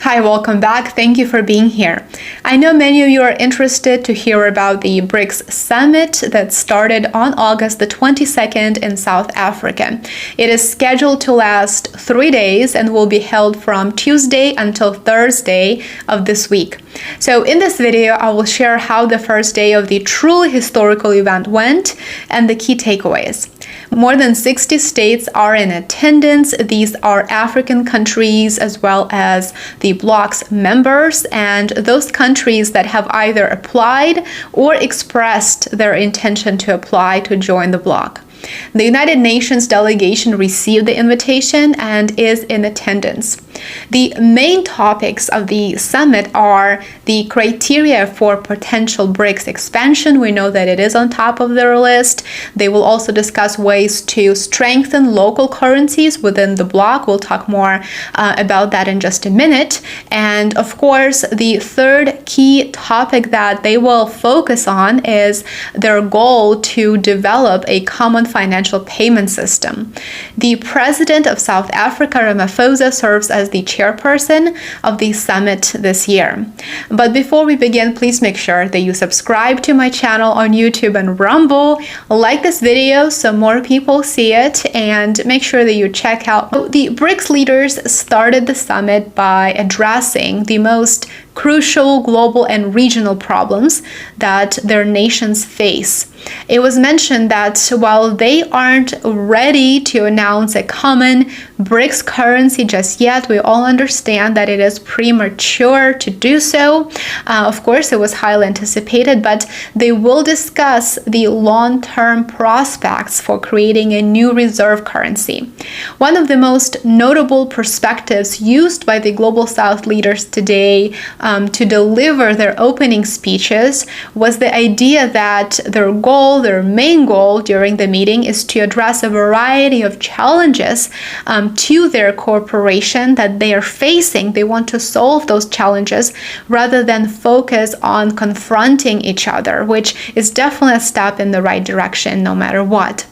Hi, welcome back. Thank you for being here. I know many of you are interested to hear about the BRICS summit that started on August the 22nd in South Africa. It is scheduled to last 3 days and will be held from Tuesday until Thursday of this week. So in this video, I will share how the first day of the truly historical event went and the key takeaways. More than 60 states are in attendance. These are African countries as well as the bloc's members and those countries that have either applied or expressed their intention to apply to join the bloc. The United Nations delegation received the invitation and is in attendance. The main topics of the summit are the criteria for potential BRICS expansion. We know that it is on top of their list. They will also discuss ways to strengthen local currencies within the bloc. We'll talk more about that in just a minute. And of course, the third key topic that they will focus on is their goal to develop a common financial payment system. The president of South Africa, Ramaphosa, serves as the chairperson of the summit this year. But before we begin, please make sure that you subscribe to my channel on YouTube and Rumble, like this video so more people see it, and make sure that you check out. The BRICS leaders started the summit by addressing the most crucial global and regional problems that their nations face. It was mentioned that while they aren't ready to announce a common BRICS currency just yet, we all understand that it is premature to do so. Of course, it was highly anticipated, but they will discuss the long-term prospects for creating a new reserve currency. One of the most notable perspectives used by the Global South leaders today to deliver their opening speeches was the idea that their main goal during the meeting is to address a variety of challenges to their corporation that they are facing. They want to solve those challenges rather than focus on confronting each other, which is definitely a step in the right direction no matter what.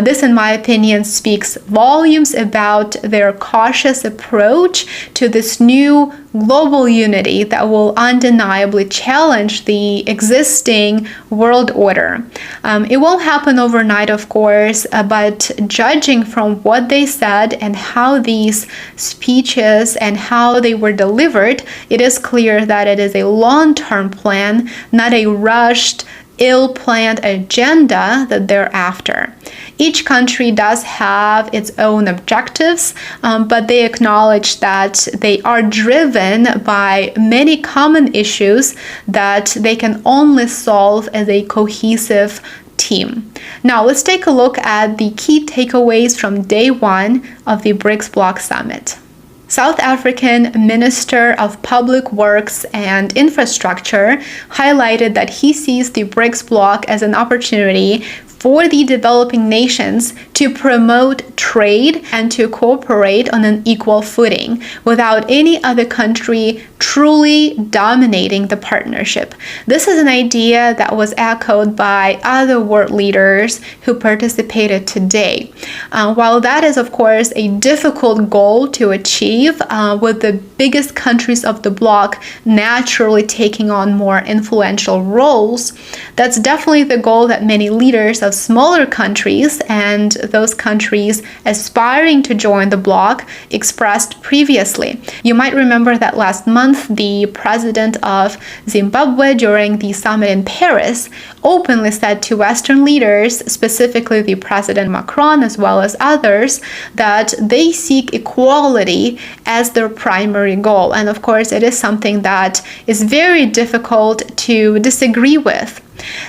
This, in my opinion, speaks volumes about their cautious approach to this new global unity that will undeniably challenge the existing world order. It won't happen overnight, of course, but judging from what they said and how these speeches and how they were delivered, it is clear that it is a long-term plan, not a rushed, ill-planned agenda that they're after. Each country does have its own objectives, but they acknowledge that they are driven by many common issues that they can only solve as a cohesive team. Now, let's take a look at the key takeaways from day one of the BRICS Bloc Summit. South African Minister of Public Works and Infrastructure highlighted that he sees the BRICS bloc as an opportunity for the developing nations to promote trade and to cooperate on an equal footing without any other country truly dominating the partnership. This is an idea that was echoed by other world leaders who participated today. While that is, of course, a difficult goal to achieve, with the biggest countries of the bloc naturally taking on more influential roles, that's definitely the goal that many leaders of smaller countries and those countries aspiring to join the bloc expressed previously. You might remember that last month, the president of Zimbabwe during the summit in Paris openly said to Western leaders, specifically the President Macron as well as others, that they seek equality as their primary goal. And of course, it is something that is very difficult to disagree with.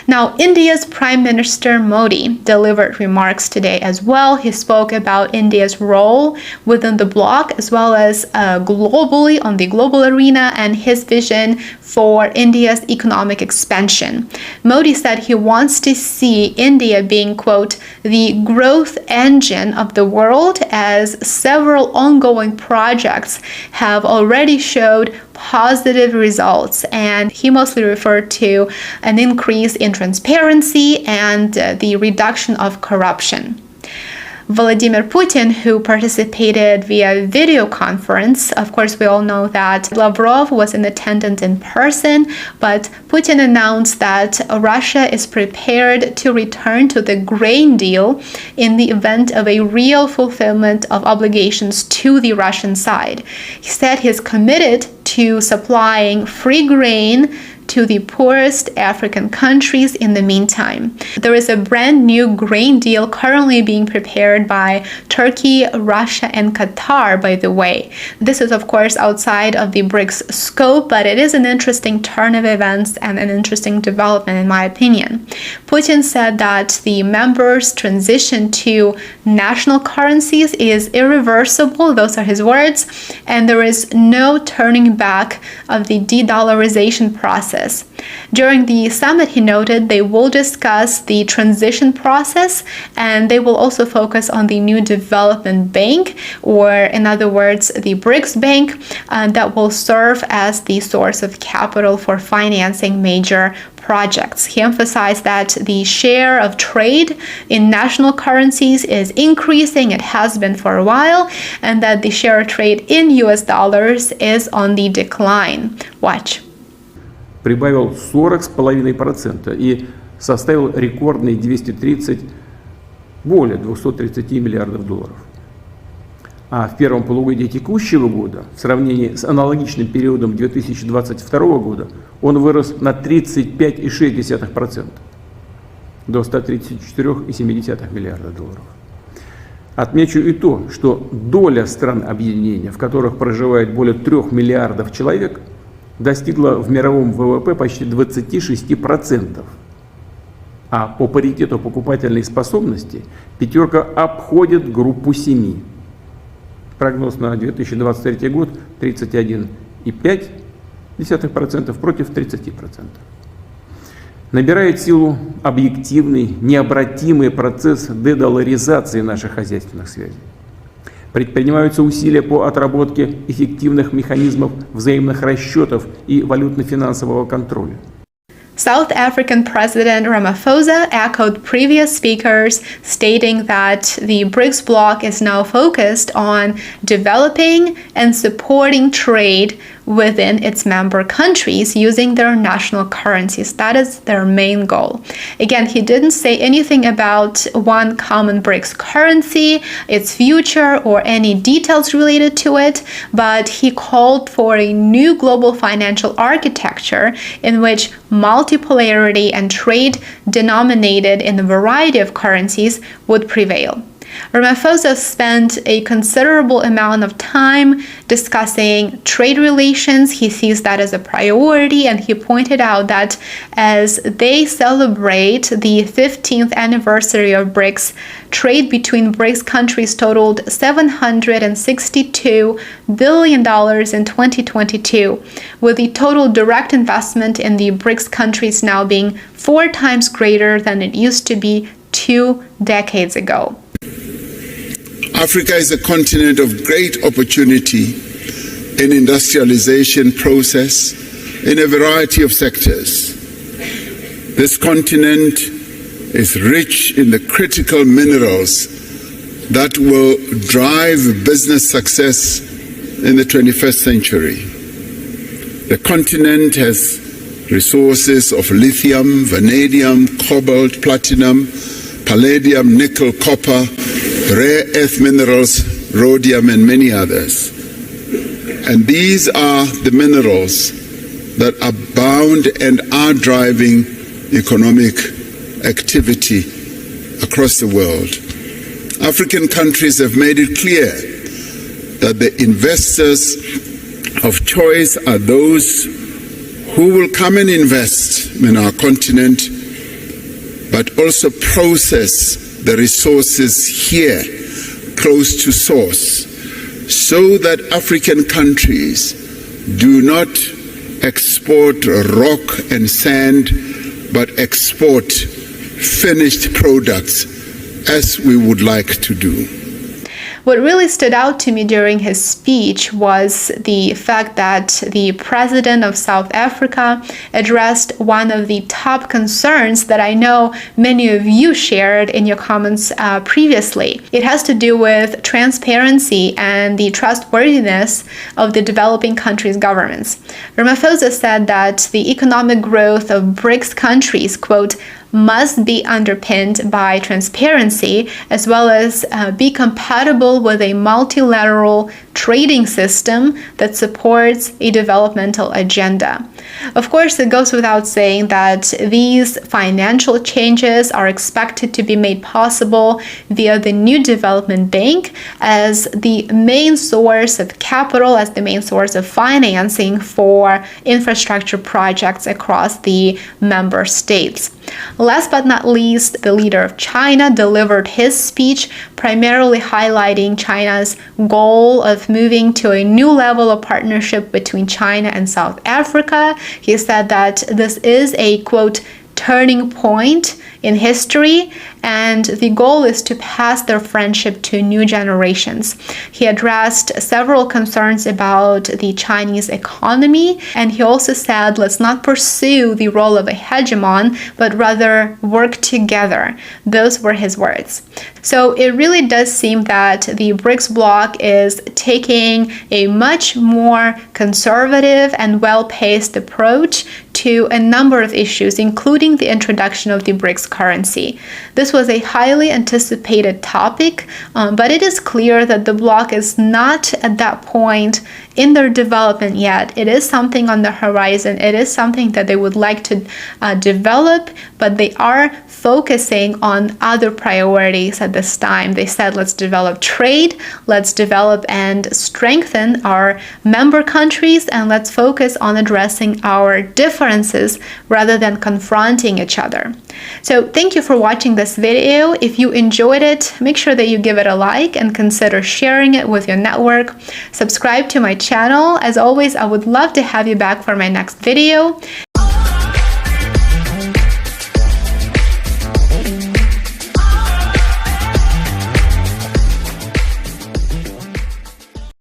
Now, India's Prime Minister Modi delivered remarks today as well. He spoke about India's role within the bloc as well as globally on the global arena and his vision for India's economic expansion. Modi said he wants to see India being, quote, the growth engine of the world, as several ongoing projects have already showed positive results, and he mostly referred to an increase in transparency and the reduction of corruption. Vladimir Putin, who participated via video conference. Of course, we all know that Lavrov was in attendance in person, but Putin announced that Russia is prepared to return to the grain deal in the event of a real fulfillment of obligations to the Russian side. He said he's committed to supplying free grain to the poorest African countries in the meantime. There is a brand new grain deal currently being prepared by Turkey, Russia, and Qatar, by the way. This is, of course, outside of the BRICS scope, but it is an interesting turn of events and an interesting development, in my opinion. Putin said that the members' transition to national currencies is irreversible, those are his words, and there is no turning back of the de-dollarization process. During the summit, he noted they will discuss the transition process and they will also focus on the new development bank, or in other words, the BRICS bank, that will serve as the source of capital for financing major projects. He emphasized that the share of trade in national currencies is increasing, it has been for a while, and that the share of trade in US dollars is on the decline. Watch. Прибавил 40,5% и составил рекордные более 230 миллиардов долларов. А в первом полугодии текущего года, в сравнении с аналогичным периодом 2022 года, он вырос на 35,6% до 134,7 миллиарда долларов. Отмечу и то, что доля стран объединения, в которых проживает более 3 миллиардов человек, достигла в мировом ВВП почти 26%. А по паритету покупательной способности пятерка обходит группу 7. Прогноз на 2023 год 31,5% против 30%. Набирает силу объективный, необратимый процесс де-долларизации наших хозяйственных связей. Предпринимаются усилия по отработке эффективных механизмов взаимных расчетов и валютно-финансового контроля. South African President Ramaphosa echoed previous speakers, stating that the BRICS bloc is now focused on developing and supporting trade within its member countries using their national currencies. That is their main goal. Again, he didn't say anything about one common BRICS currency, its future, or any details related to it, but he called for a new global financial architecture in which multipolarity and trade denominated in a variety of currencies would prevail. Ramaphosa spent a considerable amount of time discussing trade relations. He sees that as a priority, and he pointed out that as they celebrate the 15th anniversary of BRICS, trade between BRICS countries totaled $762 billion in 2022, with the total direct investment in the BRICS countries now being 4 times greater than it used to be 2 decades ago. Africa is a continent of great opportunity in industrialization process in a variety of sectors. This continent is rich in the critical minerals that will drive business success in the 21st century. The continent has resources of lithium, vanadium, cobalt, platinum, palladium, nickel, copper, rare earth minerals, rhodium, and many others. And these are the minerals that are bound and are driving economic activity across the world. African countries have made it clear that the investors of choice are those who will come and invest in our continent, but also process the resources here close to source, so that African countries do not export rock and sand, but export finished products as we would like to do. What really stood out to me during his speech was the fact that the president of South Africa addressed one of the top concerns that I know many of you shared in your comments previously. It has to do with transparency and the trustworthiness of the developing countries' governments. Ramaphosa said that the economic growth of BRICS countries, quote, must be underpinned by transparency as well as be compatible with a multilateral trading system that supports a developmental agenda. Of course, it goes without saying that these financial changes are expected to be made possible via the new development bank as the main source of capital, as the main source of financing for infrastructure projects across the member states. Last but not least, the leader of China delivered his speech, primarily highlighting China's goal of moving to a new level of partnership between China and South Africa. He said that this is a, quote, turning point in history, and the goal is to pass their friendship to new generations. He addressed several concerns about the Chinese economy, and he also said, let's not pursue the role of a hegemon, but rather work together. Those were his words. So it really does seem that the BRICS bloc is taking a much more conservative and well-paced approach to a number of issues, including the introduction of the BRICS currency. This was a highly anticipated topic, but it is clear that the bloc is not at that point in their development yet. It is something on the horizon. It is something that they would like to develop, but they are focusing on other priorities at this time. They said, let's develop trade, let's develop and strengthen our member countries, and let's focus on addressing our differences rather than confronting each other. So thank you for watching this video. If you enjoyed it, make sure that you give it a like and consider sharing it with your network. Subscribe to my channel. As always, I would love to have you back for my next video.